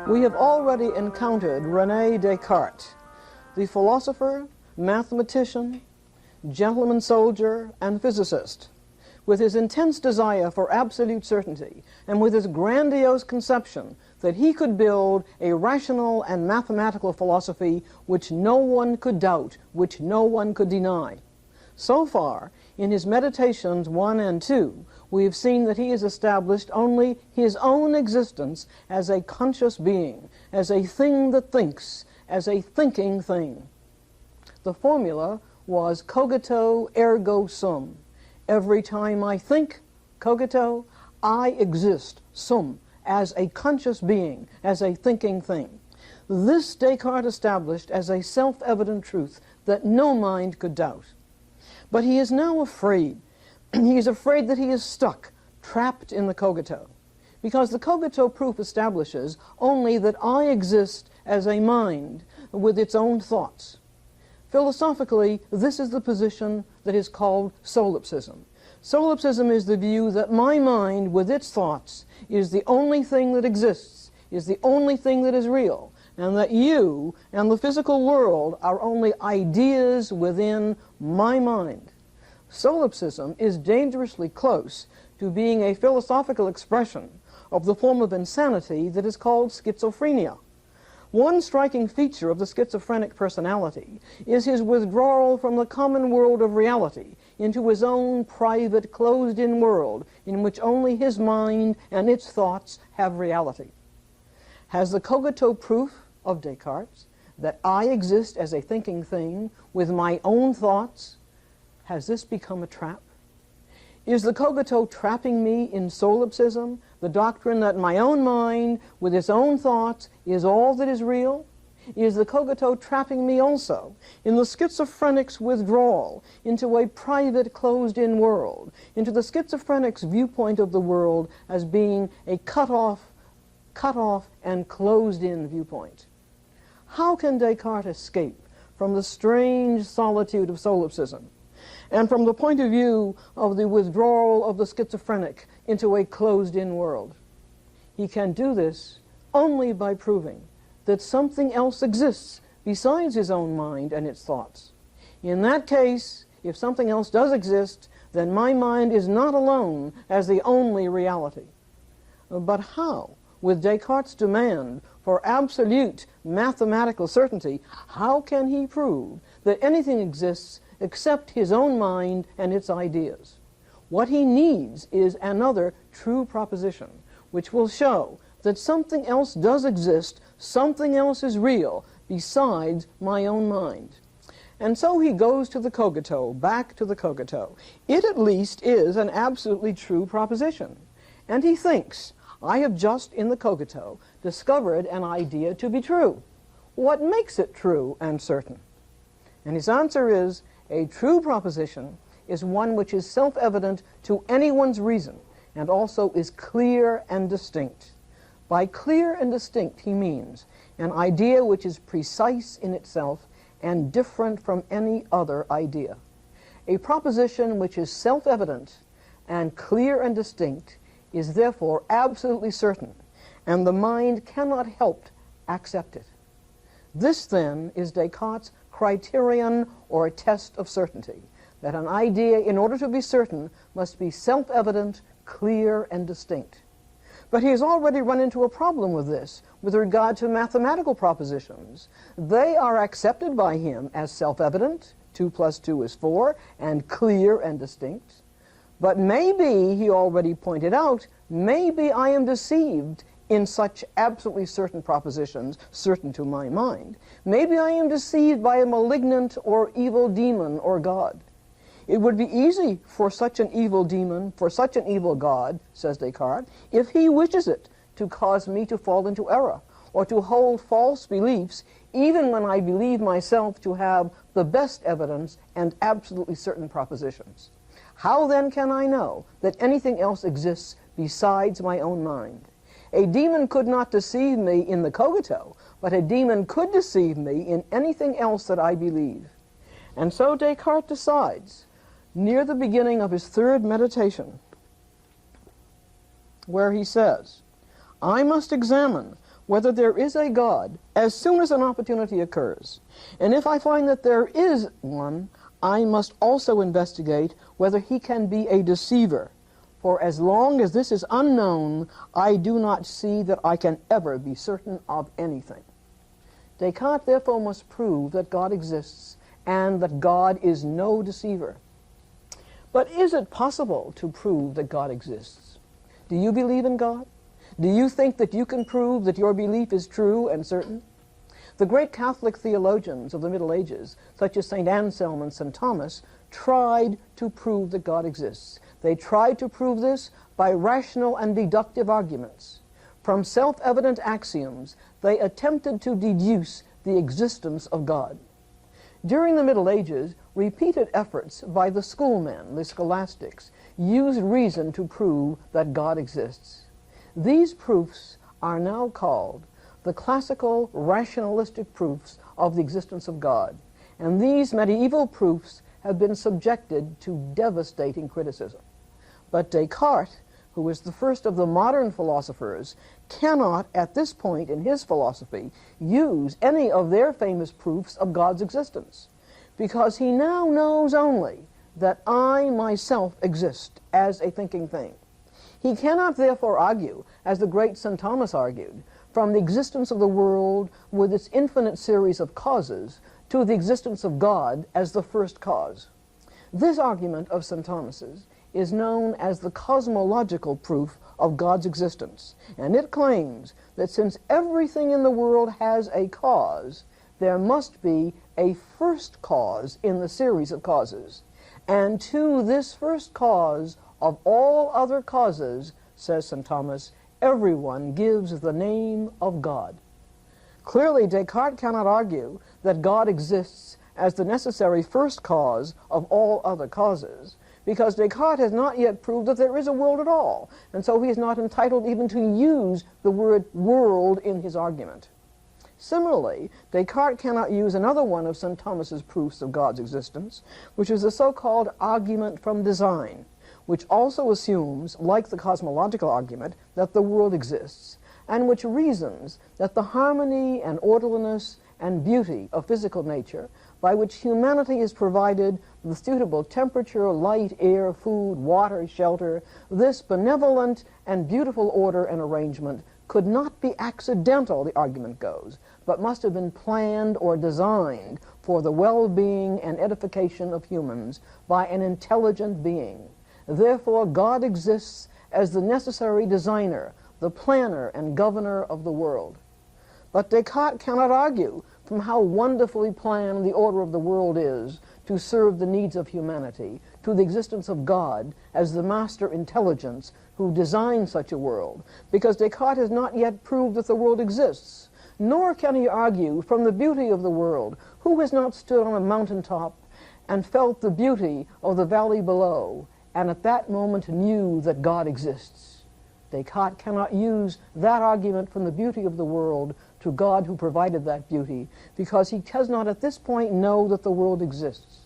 We have already encountered René Descartes, the philosopher, mathematician, gentleman soldier, and physicist, with his intense desire for absolute certainty, and with his grandiose conception that he could build a rational and mathematical philosophy which no one could doubt, which no one could deny. So far, in his Meditations 1 and 2, we have seen that he has established only his own existence as a conscious being, as a thing that thinks, as a thinking thing. The formula was cogito ergo sum. Every time I think, cogito, I exist, sum, as a conscious being, as a thinking thing. This Descartes established as a self-evident truth that no mind could doubt. But he is now afraid. He is afraid that he is stuck, trapped in the cogito, because the cogito proof establishes only that I exist as a mind with its own thoughts. Philosophically, this is the position that is called solipsism. Solipsism is the view that my mind with its thoughts is the only thing that exists, is the only thing that is real, and that you and the physical world are only ideas within my mind. Solipsism is dangerously close to being a philosophical expression of the form of insanity that is called schizophrenia. One striking feature of the schizophrenic personality is his withdrawal from the common world of reality into his own private, closed-in world in which only his mind and its thoughts have reality. Has the cogito proof of Descartes that I exist as a thinking thing with my own thoughts, has this become a trap? Is the cogito trapping me in solipsism, the doctrine that my own mind with its own thoughts is all that is real? Is the cogito trapping me also in the schizophrenic's withdrawal into a private, closed-in world, into the schizophrenic's viewpoint of the world as being a cut off and closed-in viewpoint? How can Descartes escape from the strange solitude of solipsism, and from the point of view of the withdrawal of the schizophrenic into a closed-in world? He can do this only by proving that something else exists besides his own mind and its thoughts. In that case, if something else does exist, then my mind is not alone as the only reality. But how? With Descartes' demand for absolute mathematical certainty, how can he prove that anything exists except his own mind and its ideas? What he needs is another true proposition, which will show that something else does exist, something else is real, besides my own mind. And so he goes to the cogito, back to the cogito. It at least is an absolutely true proposition. And he thinks, I have just in the cogito discovered an idea to be true. What makes it true and certain? And his answer is, a true proposition is one which is self-evident to anyone's reason and also is clear and distinct. By clear and distinct, he means an idea which is precise in itself and different from any other idea. A proposition which is self-evident and clear and distinct is therefore absolutely certain, and the mind cannot help accept it. This, then, is Descartes' criterion or a test of certainty, that an idea, in order to be certain, must be self-evident, clear, and distinct. But he has already run into a problem with this with regard to mathematical propositions. They are accepted by him as self-evident, 2 + 2 is 4, and clear and distinct. But maybe, he already pointed out, maybe I am deceived in such absolutely certain propositions, certain to my mind. Maybe I am deceived by a malignant or evil demon or God. It would be easy for such an evil demon, for such an evil God, says Descartes, if he wishes it, to cause me to fall into error, or to hold false beliefs, even when I believe myself to have the best evidence and absolutely certain propositions. How then can I know that anything else exists besides my own mind? A demon could not deceive me in the cogito, but a demon could deceive me in anything else that I believe. And so Descartes decides, near the beginning of his third meditation, where he says, I must examine whether there is a God as soon as an opportunity occurs. And if I find that there is one, I must also investigate whether he can be a deceiver. For as long as this is unknown, I do not see that I can ever be certain of anything. Descartes therefore must prove that God exists and that God is no deceiver. But is it possible to prove that God exists? Do you believe in God? Do you think that you can prove that your belief is true and certain? The great Catholic theologians of the Middle Ages, such as St. Anselm and St. Thomas, tried to prove that God exists. They tried to prove this by rational and deductive arguments. From self-evident axioms, they attempted to deduce the existence of God. During the Middle Ages, repeated efforts by the schoolmen, the scholastics, used reason to prove that God exists. These proofs are now called the classical rationalistic proofs of the existence of God, and these medieval proofs have been subjected to devastating criticism. But Descartes, who is the first of the modern philosophers, cannot, at this point in his philosophy, use any of their famous proofs of God's existence, because he now knows only that I myself exist as a thinking thing. He cannot therefore argue, as the great St. Thomas argued, from the existence of the world with its infinite series of causes to the existence of God as the first cause. This argument of St. Thomas's is known as the cosmological proof of God's existence, and it claims that since everything in the world has a cause, there must be a first cause in the series of causes, and to this first cause of all other causes, says St. Thomas, everyone gives the name of God. Clearly, Descartes cannot argue that God exists as the necessary first cause of all other causes, because Descartes has not yet proved that there is a world at all, and so he is not entitled even to use the word world in his argument. Similarly, Descartes cannot use another one of St. Thomas's proofs of God's existence, which is the so-called argument from design, which also assumes, like the cosmological argument, that the world exists, and which reasons that the harmony and orderliness and beauty of physical nature, by which humanity is provided with suitable temperature, light, air, food, water, shelter, this benevolent and beautiful order and arrangement could not be accidental, the argument goes, but must have been planned or designed for the well-being and edification of humans by an intelligent being. Therefore, God exists as the necessary designer, the planner and governor of the world. But Descartes cannot argue from how wonderfully planned the order of the world is to serve the needs of humanity, to the existence of God as the master intelligence who designed such a world, because Descartes has not yet proved that the world exists. Nor can he argue from the beauty of the world. Who has not stood on a mountaintop and felt the beauty of the valley below, and at that moment knew that God exists? Descartes cannot use that argument from the beauty of the world to God who provided that beauty, because he does not at this point know that the world exists.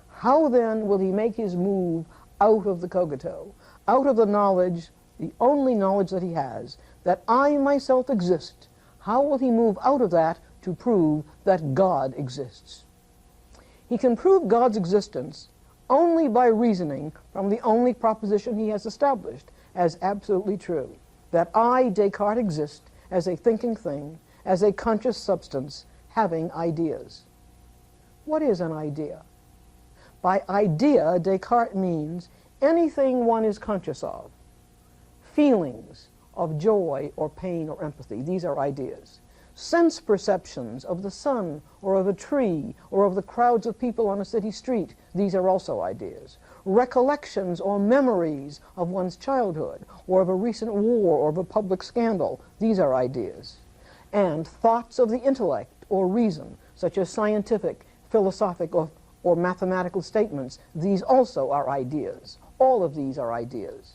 How then will he make his move out of the cogito, out of the knowledge, the only knowledge that he has, that I myself exist? How will he move out of that to prove that God exists? He can prove God's existence only by reasoning from the only proposition he has established as absolutely true, that I, Descartes, exist as a thinking thing, as a conscious substance, having ideas. What is an idea? By idea, Descartes means anything one is conscious of. Feelings of joy or pain or empathy, these are ideas. Sense perceptions of the sun or of a tree or of the crowds of people on a city street, these are also ideas. Recollections or memories of one's childhood or of a recent war or of a public scandal, these are ideas. And thoughts of the intellect or reason, such as scientific, philosophic, or mathematical statements, these also are ideas. All of these are ideas.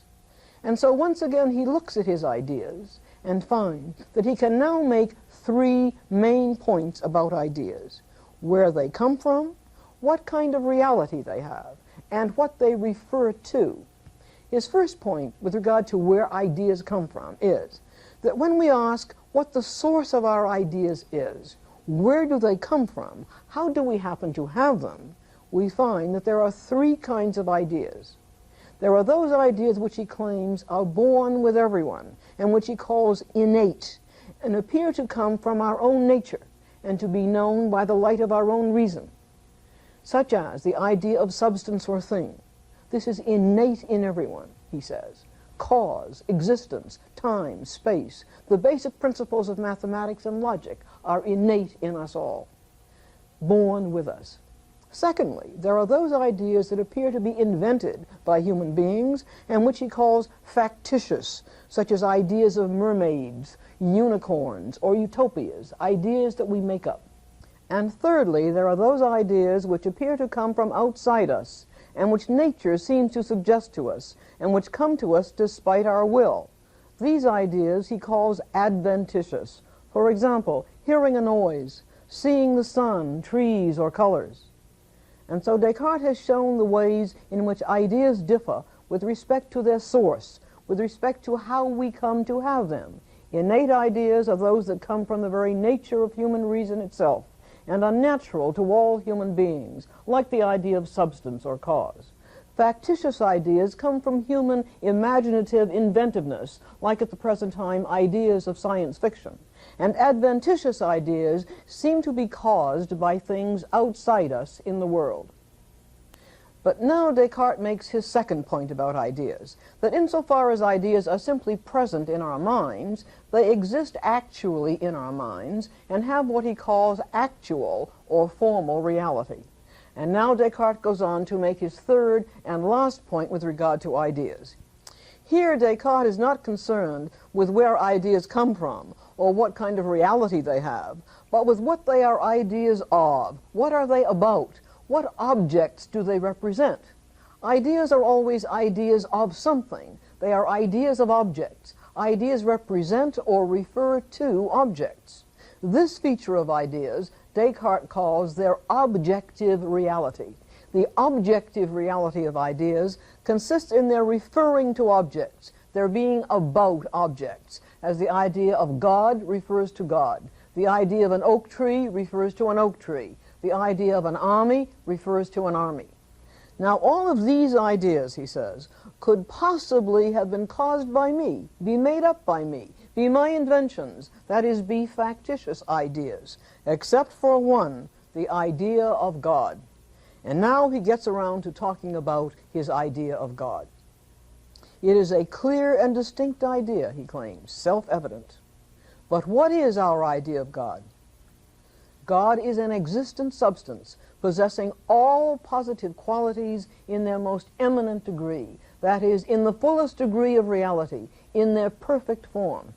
And so once again he looks at his ideas and finds that he can now make three main points about ideas: where they come from, what kind of reality they have, and what they refer to. His first point with regard to where ideas come from is that when we ask, what the source of our ideas is, where do they come from, how do we happen to have them, we find that there are three kinds of ideas. There are those ideas which he claims are born with everyone, and which he calls innate, and appear to come from our own nature, and to be known by the light of our own reason, such as the idea of substance or thing. This is innate in everyone, he says. Cause, existence, time, space, the basic principles of mathematics and logic are innate in us all, born with us. Secondly, there are those ideas that appear to be invented by human beings and which he calls factitious, such as ideas of mermaids, unicorns, or utopias, ideas that we make up. And thirdly, there are those ideas which appear to come from outside us and which nature seems to suggest to us and which come to us despite our will. These ideas he calls adventitious. For example, hearing a noise, seeing the sun, trees, or colors. And so Descartes has shown the ways in which ideas differ with respect to their source, with respect to how we come to have them. Innate ideas are those that come from the very nature of human reason itself, and are natural to all human beings, like the idea of substance or cause. Factitious ideas come from human imaginative inventiveness, like at the present time ideas of science fiction. And adventitious ideas seem to be caused by things outside us in the world. But now Descartes makes his second point about ideas, that insofar as ideas are simply present in our minds, they exist actually in our minds and have what he calls actual or formal reality. And now Descartes goes on to make his third and last point with regard to ideas. Here Descartes is not concerned with where ideas come from or what kind of reality they have, but with what they are ideas of. What are they about? What objects do they represent? Ideas are always ideas of something. They are ideas of objects. Ideas represent or refer to objects. This feature of ideas Descartes calls their objective reality. The objective reality of ideas consists in their referring to objects, their being about objects, as the idea of God refers to God. The idea of an oak tree refers to an oak tree. The idea of an army refers to an army. Now, all of these ideas, he says, could possibly have been caused by me, be made up by me, be my inventions, that is, be factitious ideas, except for one, the idea of God. And now he gets around to talking about his idea of God. It is a clear and distinct idea, he claims, self-evident. But what is our idea of God? God is an existent substance possessing all positive qualities in their most eminent degree, that is, in the fullest degree of reality, in their perfect form.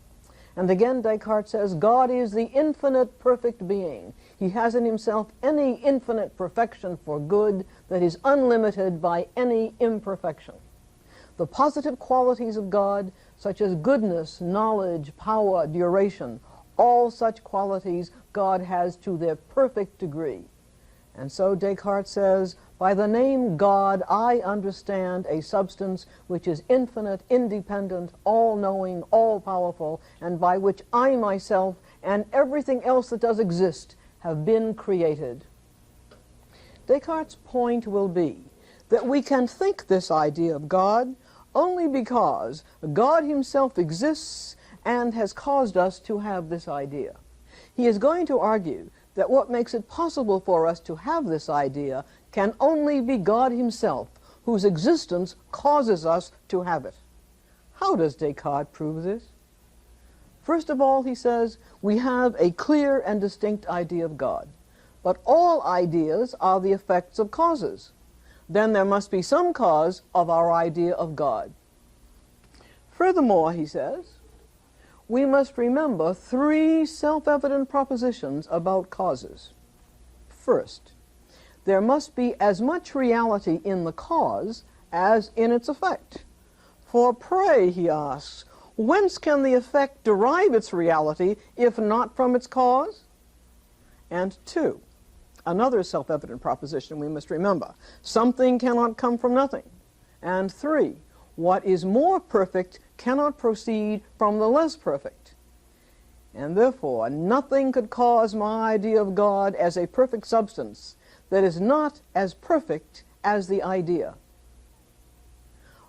And again Descartes says, God is the infinite perfect being. He has in himself any infinite perfection for good that is unlimited by any imperfection. The positive qualities of God, such as goodness, knowledge, power, duration, all such qualities God has to their perfect degree. And so Descartes says, by the name God, I understand a substance which is infinite, independent, all-knowing, all-powerful, and by which I myself and everything else that does exist have been created. Descartes' point will be that we can think this idea of God only because God himself exists and has caused us to have this idea. He is going to argue that what makes it possible for us to have this idea can only be God himself, whose existence causes us to have it. How does Descartes prove this? First of all, he says, we have a clear and distinct idea of God, but all ideas are the effects of causes. Then there must be some cause of our idea of God. Furthermore, he says, we must remember three self-evident propositions about causes. First, there must be as much reality in the cause as in its effect. For pray, he asks, whence can the effect derive its reality if not from its cause? And two, another self-evident proposition we must remember, something cannot come from nothing. And three, what is more perfect cannot proceed from the less perfect. and therefore nothing could cause my idea of God as a perfect substance that is not as perfect as the idea.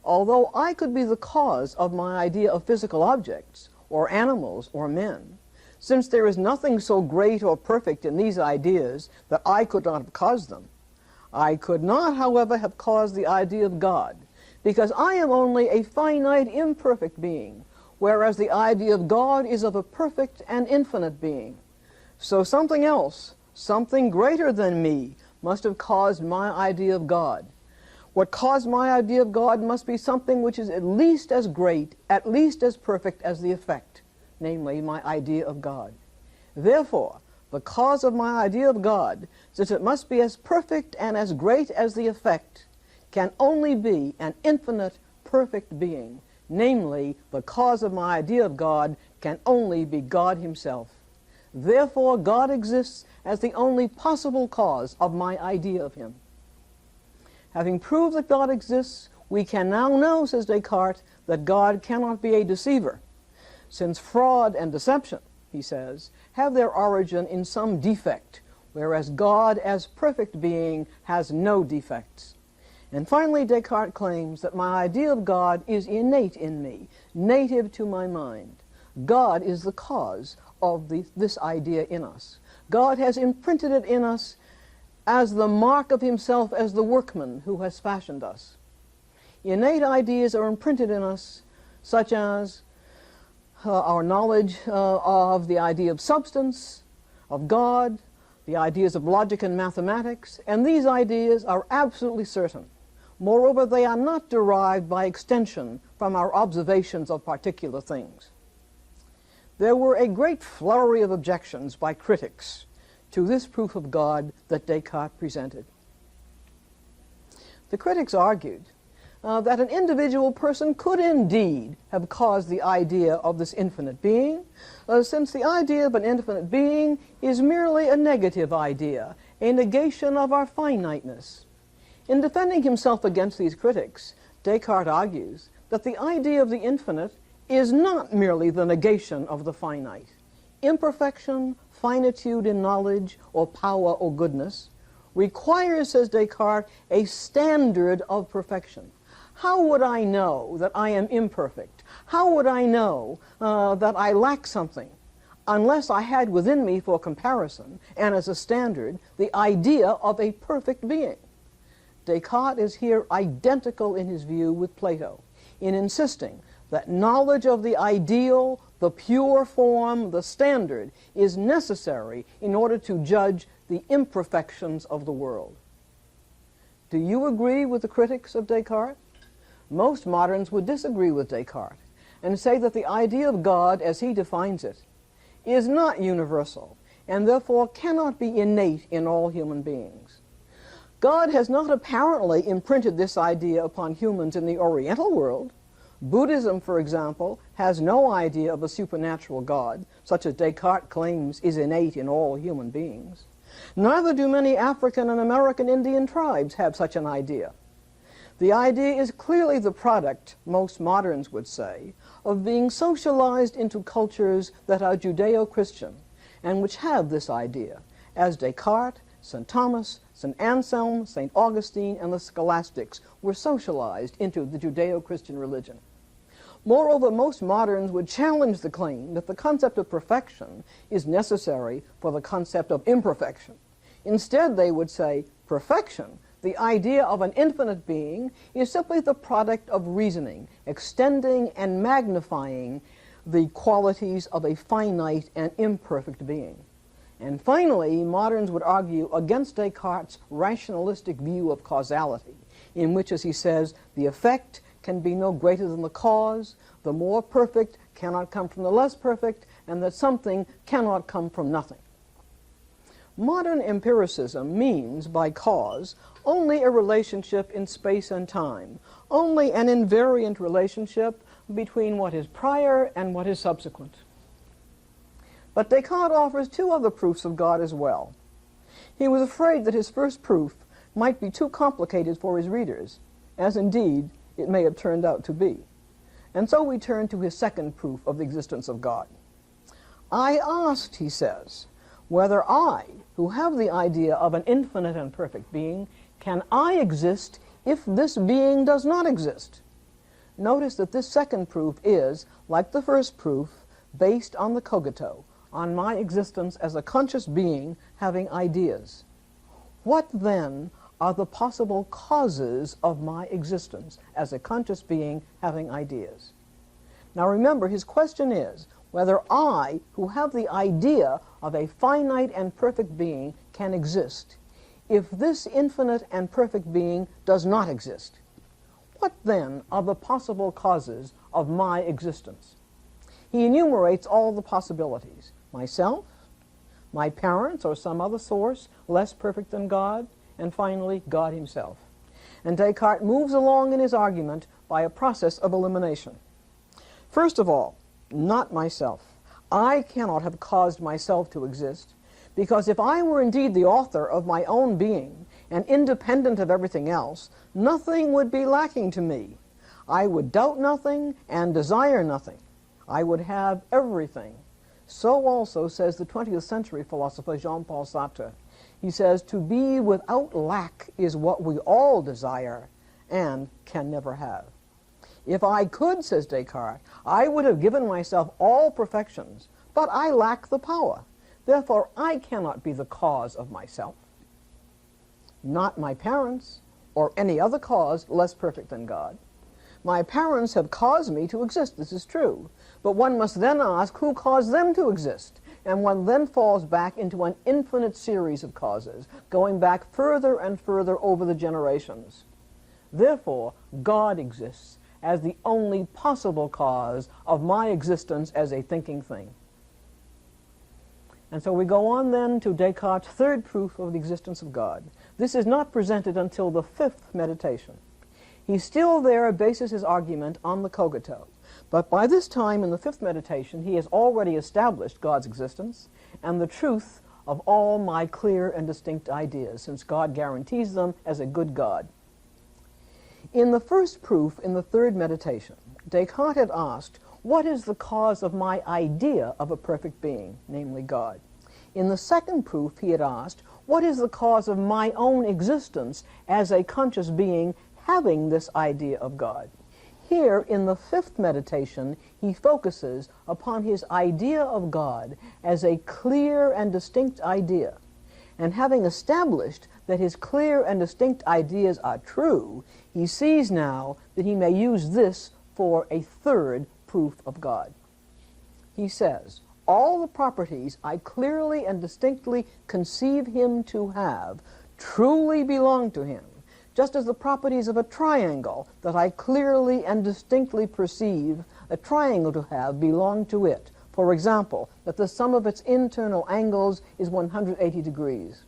Although I could be the cause of my idea of physical objects, or animals, or men, since there is nothing so great or perfect in these ideas that I could not have caused them, I could not, however, have caused the idea of God, because I am only a finite, imperfect being, whereas the idea of God is of a perfect and infinite being. So something else, something greater than me, must have caused my idea of God. What caused my idea of God must be something which is at least as great, at least as perfect as the effect, namely my idea of God. Therefore, the cause of my idea of God, since it must be as perfect and as great as the effect, can only be an infinite, perfect being. Namely, the cause of my idea of God can only be God himself. Therefore, God exists as the only possible cause of my idea of him. Having proved that God exists, we can now know, says Descartes, that God cannot be a deceiver, since fraud and deception, he says, have their origin in some defect, whereas God as perfect being has no defects. And finally, Descartes claims that my idea of God is innate in me, native to my mind. God is the cause of this idea in us. God has imprinted it in us as the mark of himself as the workman who has fashioned us. Innate ideas are imprinted in us, such as our knowledge of the idea of substance, of God, the ideas of logic and mathematics, and these ideas are absolutely certain. Moreover, they are not derived by extension from our observations of particular things. There were a great flurry of objections by critics to this proof of God that Descartes presented. The critics argued that an individual person could indeed have caused the idea of this infinite being, since the idea of an infinite being is merely a negative idea, a negation of our finiteness. In defending himself against these critics, Descartes argues that the idea of the infinite is not merely the negation of the finite. Imperfection, finitude in knowledge, or power or goodness, requires, says Descartes, a standard of perfection. How would I know that I am imperfect? How would I know that I lack something? Unless I had within me for comparison, and as a standard, the idea of a perfect being. Descartes is here identical in his view with Plato, in insisting that knowledge of the ideal, the pure form, the standard, is necessary in order to judge the imperfections of the world. Do you agree with the critics of Descartes? Most moderns would disagree with Descartes and say that the idea of God, as he defines it, is not universal and therefore cannot be innate in all human beings. God has not apparently imprinted this idea upon humans in the Oriental world. Buddhism, for example, has no idea of a supernatural God, such as Descartes claims is innate in all human beings. Neither do many African and American Indian tribes have such an idea. The idea is clearly the product, most moderns would say, of being socialized into cultures that are Judeo-Christian and which have this idea, as Descartes, St. Thomas, St. Anselm, St. Augustine, and the scholastics were socialized into the Judeo-Christian religion. Moreover, most moderns would challenge the claim that the concept of perfection is necessary for the concept of imperfection. Instead, they would say perfection, the idea of an infinite being, is simply the product of reasoning, extending and magnifying the qualities of a finite and imperfect being. And finally, moderns would argue against Descartes' rationalistic view of causality, in which, as he says, the effect can be no greater than the cause, the more perfect cannot come from the less perfect, and that something cannot come from nothing. Modern empiricism means by cause only a relationship in space and time, only an invariant relationship between what is prior and what is subsequent. But Descartes offers two other proofs of God as well. He was afraid that his first proof might be too complicated for his readers, as indeed it may have turned out to be. And so we turn to his second proof of the existence of God. I asked, he says, whether I, who have the idea of an infinite and perfect being, can I exist if this being does not exist? Notice that this second proof is, like the first proof, based on the cogito, on my existence as a conscious being having ideas. What then are the possible causes of my existence as a conscious being having ideas? Now remember, his question is whether I, who have the idea of a finite and perfect being, can exist if this infinite and perfect being does not exist. What then are the possible causes of my existence? He enumerates all the possibilities: myself, my parents or some other source less perfect than God, and finally God himself. And Descartes moves along in his argument by a process of elimination. First of all, not myself. I cannot have caused myself to exist, because if I were indeed the author of my own being and independent of everything else, nothing would be lacking to me. I would doubt nothing and desire nothing. I would have everything. So also says the 20th century philosopher Jean-Paul Sartre. He says, to be without lack is what we all desire and can never have. If I could, says Descartes, I would have given myself all perfections, but I lack the power. Therefore, I cannot be the cause of myself. Not my parents, or any other cause less perfect than God. My parents have caused me to exist, this is true, but one must then ask who caused them to exist, and one then falls back into an infinite series of causes, going back further and further over the generations. Therefore, God exists as the only possible cause of my existence as a thinking thing. And so we go on then to Descartes' third proof of the existence of God. This is not presented until the fifth meditation. He still there bases his argument on the cogito, but by this time in the fifth meditation he has already established God's existence and the truth of all my clear and distinct ideas, since God guarantees them as a good God. In the first proof in the third meditation, Descartes had asked, what is the cause of my idea of a perfect being, namely God? In the second proof he had asked, what is the cause of my own existence as a conscious being having this idea of God? Here, in the fifth meditation, he focuses upon his idea of God as a clear and distinct idea. And having established that his clear and distinct ideas are true, he sees now that he may use this for a third proof of God. He says, all the properties I clearly and distinctly conceive him to have truly belong to him, just as the properties of a triangle that I clearly and distinctly perceive a triangle to have belong to it. For example, that the sum of its internal angles is 180 degrees.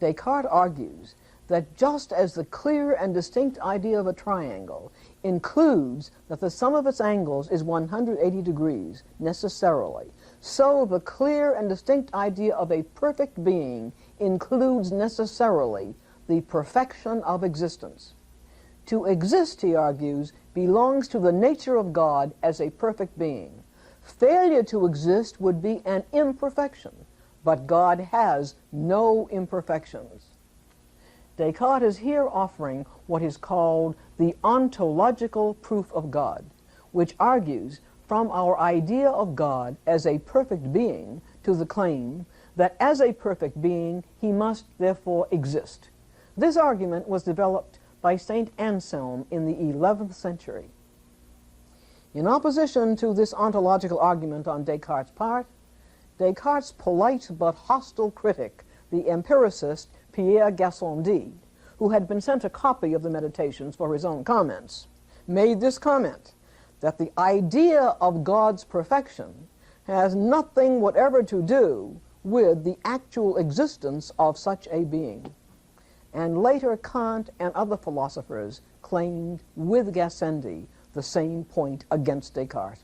Descartes argues that just as the clear and distinct idea of a triangle includes that the sum of its angles is 180 degrees necessarily, so the clear and distinct idea of a perfect being includes necessarily the perfection of existence. To exist, he argues, belongs to the nature of God as a perfect being. Failure to exist would be an imperfection, but God has no imperfections. Descartes is here offering what is called the ontological proof of God, which argues from our idea of God as a perfect being to the claim that as a perfect being he must therefore exist. This argument was developed by St. Anselm in the 11th century. In opposition to this ontological argument on Descartes' part, Descartes' polite but hostile critic, the empiricist Pierre Gassendi, who had been sent a copy of the Meditations for his own comments, made this comment, that the idea of God's perfection has nothing whatever to do with the actual existence of such a being. And later Kant and other philosophers claimed with Gassendi the same point against Descartes.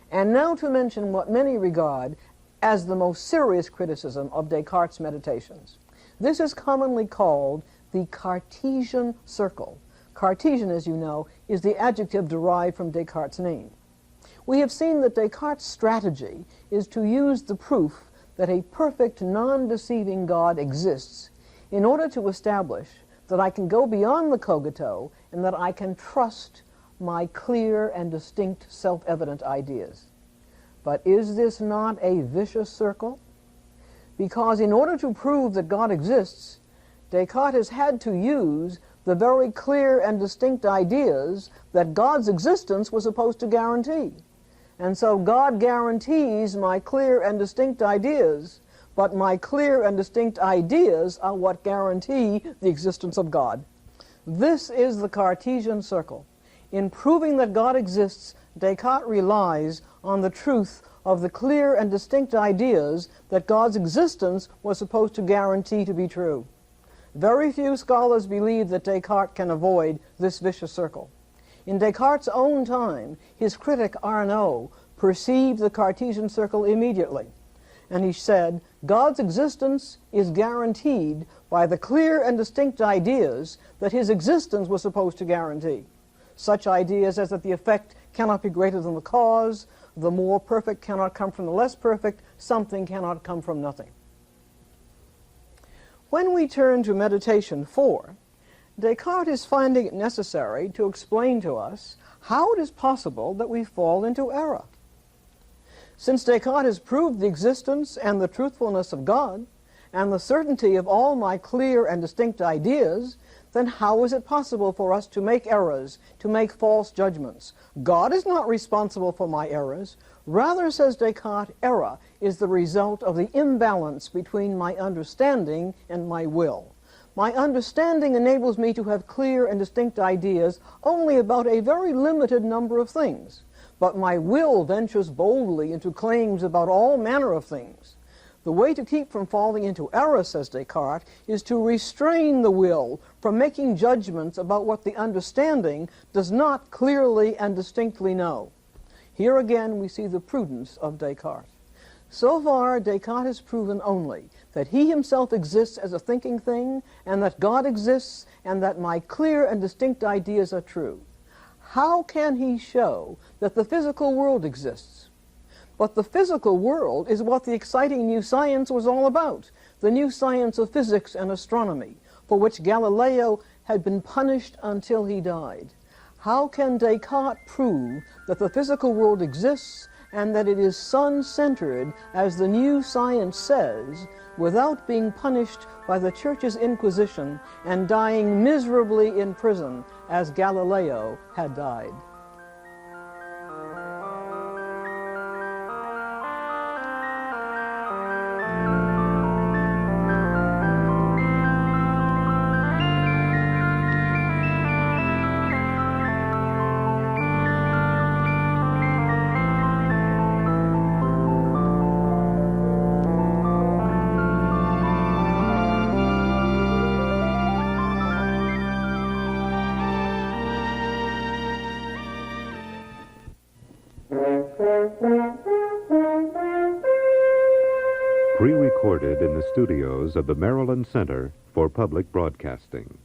And now to mention what many regard as the most serious criticism of Descartes' Meditations. This is commonly called the Cartesian Circle. Cartesian, as you know, is the adjective derived from Descartes' name. We have seen that Descartes' strategy is to use the proof that a perfect, non-deceiving God exists in order to establish that I can go beyond the cogito and that I can trust my clear and distinct self-evident ideas. But is this not a vicious circle? Because in order to prove that God exists, Descartes has had to use the very clear and distinct ideas that God's existence was supposed to guarantee. And so God guarantees my clear and distinct ideas, but my clear and distinct ideas are what guarantee the existence of God. This is the Cartesian Circle. In proving that God exists, Descartes relies on the truth of the clear and distinct ideas that God's existence was supposed to guarantee to be true. Very few scholars believe that Descartes can avoid this vicious circle. In Descartes' own time, his critic Arnaud perceived the Cartesian circle immediately, and he said, God's existence is guaranteed by the clear and distinct ideas that his existence was supposed to guarantee. Such ideas as that the effect cannot be greater than the cause, the more perfect cannot come from the less perfect, something cannot come from nothing. When we turn to meditation 4, Descartes is finding it necessary to explain to us how it is possible that we fall into error. Since Descartes has proved the existence and the truthfulness of God, and the certainty of all my clear and distinct ideas, then how is it possible for us to make errors, to make false judgments? God is not responsible for my errors. Rather, says Descartes, error is the result of the imbalance between my understanding and my will. My understanding enables me to have clear and distinct ideas only about a very limited number of things, but my will ventures boldly into claims about all manner of things. The way to keep from falling into error, says Descartes, is to restrain the will from making judgments about what the understanding does not clearly and distinctly know. Here again we see the prudence of Descartes. So far, Descartes has proven only that he himself exists as a thinking thing, and that God exists, and that my clear and distinct ideas are true. How can he show that the physical world exists? But the physical world is what the exciting new science was all about, the new science of physics and astronomy, for which Galileo had been punished until he died. How can Descartes prove that the physical world exists and that it is sun-centered, as the new science says, without being punished by the Church's Inquisition and dying miserably in prison, as Galileo had died? Pre-recorded in the studios of the Maryland Center for Public Broadcasting.